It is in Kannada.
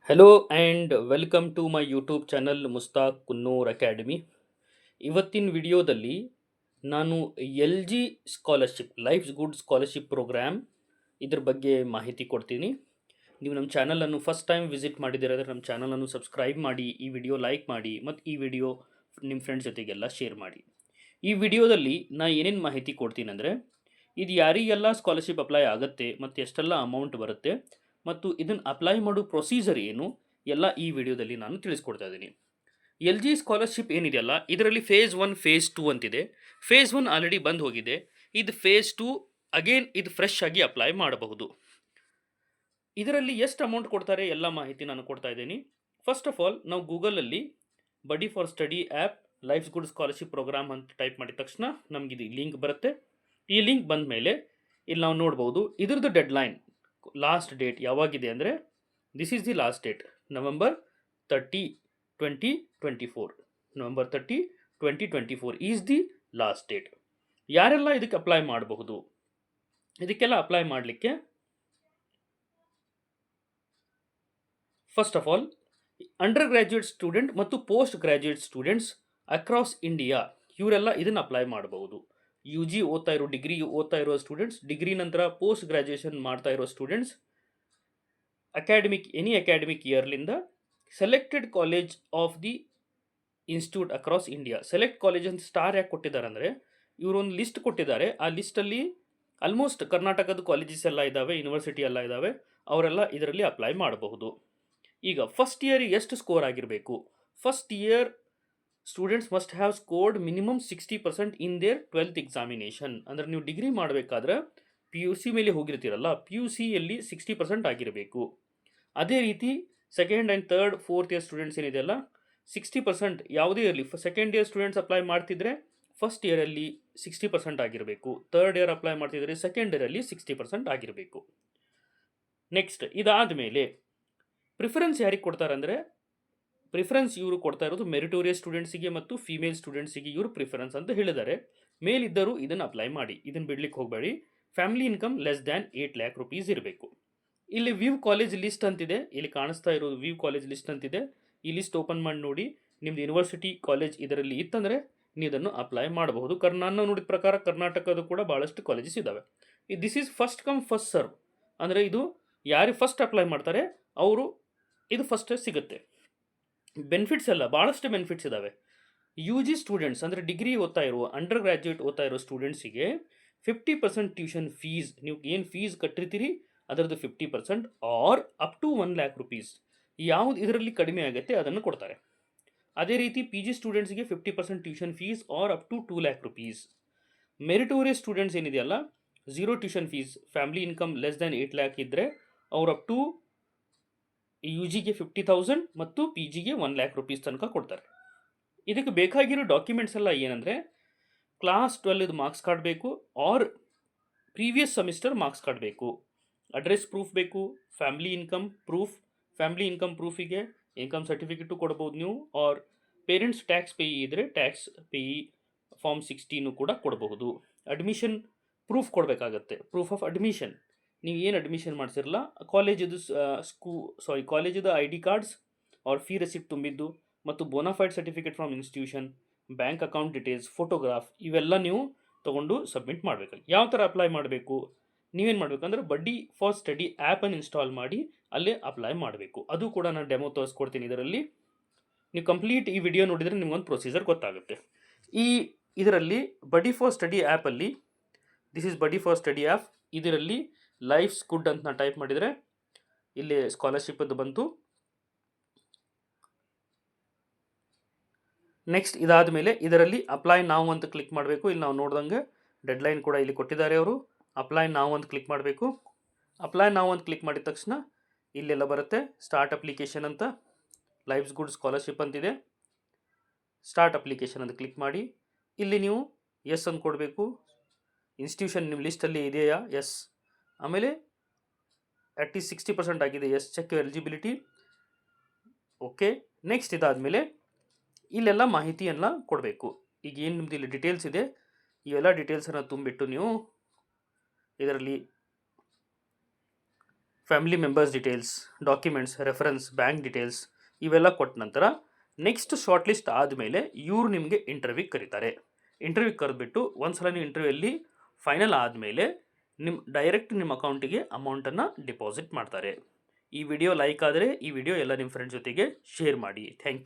Hello and welcome to my YouTube channel Mushtaq Kunnur academy. ಇವತ್ತಿನ ವಿಡಿಯೋದಲ್ಲಿ ನಾನು L G scholarship life's good scholarship program ಇದ್ರ ಬಗ್ಗೆ ಮಾಹಿತಿ ಕೊಡ್ತೀನಿ. ನೀವು ನಮ್ಮ ಚಾನಲನ್ನು ಫಸ್ಟ್ ಟೈಮ್ ವಿಸಿಟ್ ಮಾಡಿದಿರಾದ್ರೆ ನಮ್ಮ ಚಾನಲನ್ನು ಸಬ್ಸ್ಕ್ರೈಬ್ ಮಾಡಿ, ಈ ವಿಡಿಯೋ ಲೈಕ್ ಮಾಡಿ ಮತ್ತು ಈ ವಿಡಿಯೋ ನಿಮ್ಮ ಫ್ರೆಂಡ್ಸ್ ಜೊತೆಗೆಲ್ಲ ಶೇರ್ ಮಾಡಿ. ಈ ವಿಡಿಯೋದಲ್ಲಿ ನಾನು ಏನೇನು ಮಾಹಿತಿ ಕೊಡ್ತೀನಿ ಅಂದರೆ, ಇದು ಯಾರಿಗೆಲ್ಲ ಸ್ಕಾಲರ್ಶಿಪ್ ಅಪ್ಲೈ ಆಗುತ್ತೆ ಮತ್ತು ಎಷ್ಟೆಲ್ಲ ಅಮೌಂಟ್ ಬರುತ್ತೆ ಮತ್ತು ಇದನ್ನು ಅಪ್ಲೈ ಮಾಡೋ ಪ್ರೊಸೀಜರ್ ಏನು ಎಲ್ಲ ಈ ವಿಡಿಯೋದಲ್ಲಿ ನಾನು ತಿಳಿಸ್ಕೊಡ್ತಾ ಇದ್ದೀನಿ. ಎಲ್ ಜಿ ಸ್ಕಾಲರ್ಶಿಪ್ ಏನಿದೆಯಲ್ಲ, ಇದರಲ್ಲಿ ಫೇಸ್ 1 ಫೇಸ್ 2 ಅಂತಿದೆ. ಫೇಸ್ 1 ಆಲ್ರೆಡಿ ಬಂದು ಹೋಗಿದೆ. ಇದು ಫೇಸ್ 2 ಅಗೇನ್ ಇದು ಫ್ರೆಶ್ ಆಗಿ ಅಪ್ಲೈ ಮಾಡಬಹುದು. ಇದರಲ್ಲಿ ಎಷ್ಟು ಅಮೌಂಟ್ ಕೊಡ್ತಾರೆ ಎಲ್ಲ ಮಾಹಿತಿ ನಾನು ಕೊಡ್ತಾ ಇದ್ದೀನಿ. ಫಸ್ಟ್ ಆಫ್ ಆಲ್ ನಾವು ಗೂಗಲಲ್ಲಿ buddy for study app life's good scholarship program ಅಂತ ಟೈಪ್ ಮಾಡಿದ ತಕ್ಷಣ ನಮ್ಗೆ ಇದು ಲಿಂಕ್ ಬರುತ್ತೆ. ಈ ಲಿಂಕ್ ಬಂದ ಮೇಲೆ ಇಲ್ಲಿ ನಾವು ನೋಡ್ಬೋದು ಇದ್ರದ್ದು ಡೆಡ್ಲೈನ್ ಲಾಸ್ಟ್ ಡೇಟ್ ಯಾವಾಗಿದೆ ಅಂದರೆ, this is the last date November 30 2024. November 30 2024 is the last date. ಯಾರೆಲ್ಲ ಇದಕ್ಕೆ ಅಪ್ಲೈ ಮಾಡಬಹುದು? ಇದಕ್ಕೆಲ್ಲ ಅಪ್ಲೈ ಮಾಡಲಿಕ್ಕೆ first of all under graduate student ಮತ್ತು post graduate students across India ಇವರೆಲ್ಲ ಇದನ್ನು ಅಪ್ಲೈ ಮಾಡಬಹುದು. ಯು ಜಿ ಓದ್ತಾ ಇರೋ, ಡಿಗ್ರಿ ಓದ್ತಾ ಇರೋ ಸ್ಟೂಡೆಂಟ್ಸ್, ಡಿಗ್ರಿ ನಂತರ ಪೋಸ್ಟ್ ಗ್ರ್ಯಾಜುಯೇಷನ್ ಮಾಡ್ತಾ ಇರೋ ಸ್ಟೂಡೆಂಟ್ಸ್, ಎನಿ ಅಕಾಡೆಮಿಕ್ ಇಯರ್ಲಿಂದ selected college of the institute across India. Select college ಅಂತ ಸ್ಟಾರ್ ಯಾಕೆ ಕೊಟ್ಟಿದ್ದಾರೆ ಅಂದರೆ, ಇವರೊಂದು ಲಿಸ್ಟ್ ಕೊಟ್ಟಿದ್ದಾರೆ. ಆ ಲಿಸ್ಟಲ್ಲಿ ಆಲ್ಮೋಸ್ಟ್ ಕರ್ನಾಟಕದ ಕಾಲೇಜಸ್ ಎಲ್ಲ ಇದ್ದಾವೆ, ಯೂನಿವರ್ಸಿಟಿ ಎಲ್ಲ ಇದ್ದಾವೆ, ಅವರೆಲ್ಲ ಇದರಲ್ಲಿ ಅಪ್ಲೈ ಮಾಡಬಹುದು. ಈಗ ಫಸ್ಟ್ ಇಯರ್ ಎಷ್ಟು ಸ್ಕೋರ್ ಆಗಿರಬೇಕು? First year students must have scored minimum 60% in their 12th examination. ಅಂದರೆ ನೀವು ಡಿಗ್ರಿ ಮಾಡಬೇಕಾದ್ರೆ ಪಿ ಯು ಸಿ ಮೇಲೆ ಹೋಗಿರ್ತೀರಲ್ಲ, ಪಿ ಯು ಸಿಯಲ್ಲಿ 60% ಆಗಿರಬೇಕು. ಅದೇ ರೀತಿ second and third fourth year students ಏನಿದೆಯಲ್ಲ, 60% ಯಾವುದೇ ಇರಲಿ. ಸೆಕೆಂಡ್ ಇಯರ್ ಸ್ಟೂಡೆಂಟ್ಸ್ ಅಪ್ಲೈ ಮಾಡ್ತಿದ್ರೆ ಫಸ್ಟ್ ಇಯರಲ್ಲಿ 60% ಆಗಿರಬೇಕು. ಥರ್ಡ್ ಇಯರ್ ಅಪ್ಲೈ ಮಾಡ್ತಿದ್ರೆ ಸೆಕೆಂಡ್ ಇಯರಲ್ಲಿ 60% ಆಗಿರಬೇಕು. ನೆಕ್ಸ್ಟ್ ಇದಾದ ಮೇಲೆ ಪ್ರಿಫರೆನ್ಸ್ ಯಾರಿಗೆ ಕೊಡ್ತಾರೆ ಅಂದರೆ, ಪ್ರಿಫರೆನ್ಸ್ ಇವರು ಕೊಡ್ತಾ ಇರೋದು ಮೆರಿಟೋರಿಯಸ್ ಸ್ಟೂಡೆಂಟ್ಸಿಗೆ ಮತ್ತು ಫಿಮೇಲ್ ಸ್ಟೂಡೆಂಟ್ಸಿಗೆ ಇವರು ಪ್ರಿಫರೆನ್ಸ್ ಅಂತ ಹೇಳಿದ್ದಾರೆ. ಮೇಲಿದ್ದರೂ ಇದನ್ನು ಅಪ್ಲೈ ಮಾಡಿ, ಇದನ್ನು ಬಿಡ್ಲಿಕ್ಕೆ ಹೋಗಬೇಡಿ. Family income less than 8 lakh rupees ಇರಬೇಕು. ಇಲ್ಲಿ ವ್ಯೂ ಕಾಲೇಜ್ ಲಿಸ್ಟ್ ಅಂತಿದೆ, ಇಲ್ಲಿ ಕಾಣಿಸ್ತಾ ಇರೋದು ವ್ಯೂ ಕಾಲೇಜ್ ಲಿಸ್ಟ್ ಅಂತಿದೆ. ಈ ಲಿಸ್ಟ್ ಓಪನ್ ಮಾಡಿ ನೋಡಿ, ನಿಮ್ದು ಯೂನಿವರ್ಸಿಟಿ ಕಾಲೇಜ್ ಇದರಲ್ಲಿ ಇತ್ತಂದರೆ ನೀವು ಇದನ್ನು ಅಪ್ಲೈ ಮಾಡಬಹುದು. ನಾನು ನೋಡಿದ ಪ್ರಕಾರ ಕರ್ನಾಟಕದ ಕೂಡ ಭಾಳಷ್ಟು ಕಾಲೇಜಸ್ ಇದ್ದಾವೆ. This is first come first serve. ಅಂದರೆ ಇದು ಯಾರು ಫಸ್ಟ್ ಅಪ್ಲೈ ಮಾಡ್ತಾರೆ ಅವರು ಇದು ಫಸ್ಟ್ ಸಿಗುತ್ತೆ. ಬೆನಿಫಿಟ್ಸ್ ಎಲ್ಲ ಭಾಳಷ್ಟು ಬೆನಿಫಿಟ್ಸ್ ಇದ್ದಾವೆ. ಯು ಜಿ ಸ್ಟೂಡೆಂಟ್ಸ್ ಅಂದರೆ ಡಿಗ್ರಿ ಓದ್ತಾ ಇರೋ, ಅಂಡರ್ ಗ್ರ್ಯಾಜುಯೇಟ್ ಓದ್ತಾ ಇರೋ ಸ್ಟೂಡೆಂಟ್ಸಿಗೆ 50% ಟ್ಯೂಷನ್ ಫೀಸ್, ನೀವು ಏನು ಫೀಸ್ ಕಟ್ಟಿರ್ತೀರಿ ಅದರದ್ದು 50% or up to 1 lakh rupees ಯಾವುದು ಇದರಲ್ಲಿ ಕಡಿಮೆ ಆಗುತ್ತೆ ಅದನ್ನು ಕೊಡ್ತಾರೆ. ಅದೇ ರೀತಿ ಪಿ ಜಿ ಸ್ಟೂಡೆಂಟ್ಸ್ಗೆ 50% tuition fees are up to 2 lakh rupees. Meritorious students ಏನಿದೆಯಲ್ಲ, zero tuition fees, family income less than 8 lakh ಇದ್ದರೆ ಅವ್ರು ಅಪ್ ಟು ಯು ಜಿಗೆ 50,000 ಮತ್ತು ಪಿ ಜಿಗೆ 1 lakh rupees ತನಕ ಕೊಡ್ತಾರೆ. ಇದಕ್ಕೆ ಬೇಕಾಗಿರೋ ಡಾಕ್ಯುಮೆಂಟ್ಸ್ ಎಲ್ಲ ಏನಂದರೆ, ಕ್ಲಾಸ್ 12 ಮಾರ್ಕ್ಸ್ ಕಾರ್ಡ್ ಬೇಕು or previous semester marks card ಬೇಕು, ಅಡ್ರೆಸ್ ಪ್ರೂಫ್ ಬೇಕು, ಫ್ಯಾಮಿಲಿ ಇನ್ಕಮ್ ಪ್ರೂಫಿಗೆ ಇನ್ಕಮ್ ಸರ್ಟಿಫಿಕೇಟು ಕೊಡ್ಬೋದು ನೀವು, ಆರ್ ಪೇರೆಂಟ್ಸ್ ಟ್ಯಾಕ್ಸ್ ಪೇಯಿ ಇದ್ದರೆ ಟ್ಯಾಕ್ಸ್ ಪೇಯಿ ಫಾರ್ಮ್ 16 ಕೂಡ ಕೊಡಬಹುದು. ಅಡ್ಮಿಷನ್ ಪ್ರೂಫ್ ಕೊಡಬೇಕಾಗತ್ತೆ, ಪ್ರೂಫ್ ಆಫ್ ಅಡ್ಮಿಷನ್. ನೀವು ಏನು ಅಡ್ಮಿಷನ್ ಮಾಡಿಸಿರಲ್ಲ, ಕಾಲೇಜದು ಕಾಲೇಜದ I D cards or fee receipt ತುಂಬಿದ್ದು ಮತ್ತು bonafide certificate from institution, bank account details, photograph ಇವೆಲ್ಲ ನೀವು ತೊಗೊಂಡು ಸಬ್ಮಿಟ್ ಮಾಡಬೇಕು. ಯಾವ ಥರ ಅಪ್ಲೈ ಮಾಡಬೇಕು? ನೀವೇನು ಮಾಡಬೇಕಂದ್ರೆ ಬಡ್ಡಿ ಫಾರ್ ಸ್ಟಡಿ ಆ್ಯಪನ್ನು ಇನ್ಸ್ಟಾಲ್ ಮಾಡಿ ಅಲ್ಲೇ ಅಪ್ಲೈ ಮಾಡಬೇಕು. ಅದು ಕೂಡ ನಾನು ಡೆಮೋ ತೋರಿಸ್ಕೊಡ್ತೀನಿ. ಇದರಲ್ಲಿ ನೀವು ಕಂಪ್ಲೀಟ್ ಈ ವಿಡಿಯೋ ನೋಡಿದರೆ ನಿಮ್ಗೊಂದು ಪ್ರೊಸೀಜರ್ ಗೊತ್ತಾಗುತ್ತೆ. ಇದರಲ್ಲಿ ಬಡಿ ಫಾರ್ ಸ್ಟಡಿ ಆ್ಯಪಲ್ಲಿ, ದಿಸ್ ಈಸ್ ಬಡಿ ಫಾರ್ ಸ್ಟಡಿ ಆ್ಯಪ್, ಇದರಲ್ಲಿ ಲೈಫ್ಸ್ ಗುಡ್ ಅಂತ ನಾನು ಟೈಪ್ ಮಾಡಿದರೆ ಇಲ್ಲಿ ಸ್ಕಾಲರ್ಶಿಪ್ಪದ್ದು ಬಂತು. ನೆಕ್ಸ್ಟ್ ಇದಾದ ಮೇಲೆ ಇದರಲ್ಲಿ ಅಪ್ಲೈ ನಾವು ಅಂತ ಕ್ಲಿಕ್ ಮಾಡಬೇಕು. ಇಲ್ಲಿ ನಾವು ನೋಡ್ದಂಗೆ ಡೆಡ್ಲೈನ್ ಕೂಡ ಇಲ್ಲಿ ಕೊಟ್ಟಿದ್ದಾರೆ ಅವರು. ಅಪ್ಲೈ ನಾವು ಅಂತ ಕ್ಲಿಕ್ ಮಾಡಬೇಕು. ಅಪ್ಲೈ ನಾವು ಅಂತ ಕ್ಲಿಕ್ ಮಾಡಿದ ತಕ್ಷಣ ಇಲ್ಲೆಲ್ಲ ಬರುತ್ತೆ ಸ್ಟಾರ್ಟ್ ಅಪ್ಲಿಕೇಶನ್ ಅಂತ, ಲೈಫ್ಸ್ ಗುಡ್ ಸ್ಕಾಲರ್ಶಿಪ್ ಅಂತಿದೆ. ಸ್ಟಾರ್ಟ್ ಅಪ್ಲಿಕೇಶನ್ ಅಂತ ಕ್ಲಿಕ್ ಮಾಡಿ ಇಲ್ಲಿ ನೀವು ಎಸ್ ಅಂತ ಕೊಡಬೇಕು. ಇನ್ಸ್ಟಿಟ್ಯೂಷನ್ ನಿಮ್ಮ ಲಿಸ್ಟಲ್ಲಿ ಇದೆಯಾ? ಎಸ್. ಆಮೇಲೆ ಅಟ್ಲೀಸ್ಟ್ 60% ಆಗಿದೆ, yes. Check eligibility, okay. Next ಇದಾದಮೇಲೆ ಇಲ್ಲೆಲ್ಲ ಮಾಹಿತಿಯನ್ನು ಕೊಡಬೇಕು. ಈಗ ಏನು ನಿಮ್ಮದು ಇಲ್ಲಿ ಡೀಟೇಲ್ಸ್ ಇದೆ, ಇವೆಲ್ಲ ಡೀಟೇಲ್ಸನ್ನು ತುಂಬಿಟ್ಟು ನೀವು ಇದರಲ್ಲಿ family members details, documents, reference, bank details ಇವೆಲ್ಲ ಕೊಟ್ಟ ನಂತರ ನೆಕ್ಸ್ಟ್ ಶಾರ್ಟ್ ಲಿಸ್ಟ್ ಆದಮೇಲೆ ಇವರು ನಿಮಗೆ ಇಂಟರ್ವ್ಯೂಗೆ ಕರೀತಾರೆ. ಇಂಟರ್ವ್ಯೂಗೆ ಕರೆದ್ಬಿಟ್ಟು ಒಂದ್ಸಲ ನೀವು ಇಂಟರ್ವ್ಯೂಯಲ್ಲಿ ಫೈನಲ್ ಆದಮೇಲೆ ಡೈರೆಕ್ಟ್ ನಿಮ್ಮ ಅಕೌಂಟಿಗೆ ಅಮೌಂಟನ್ನು ಡಿಪಾಸಿಟ್ ಮಾಡ್ತಾರೆ. ಈ ವಿಡಿಯೋ ಲೈಕ್ ಆದರೆ ಈ ವಿಡಿಯೋ ಎಲ್ಲ ನಿಮ್ಮ ಫ್ರೆಂಡ್ಸ್ ಜೊತೆಗೆ ಶೇರ್ ಮಾಡಿ. Thank you.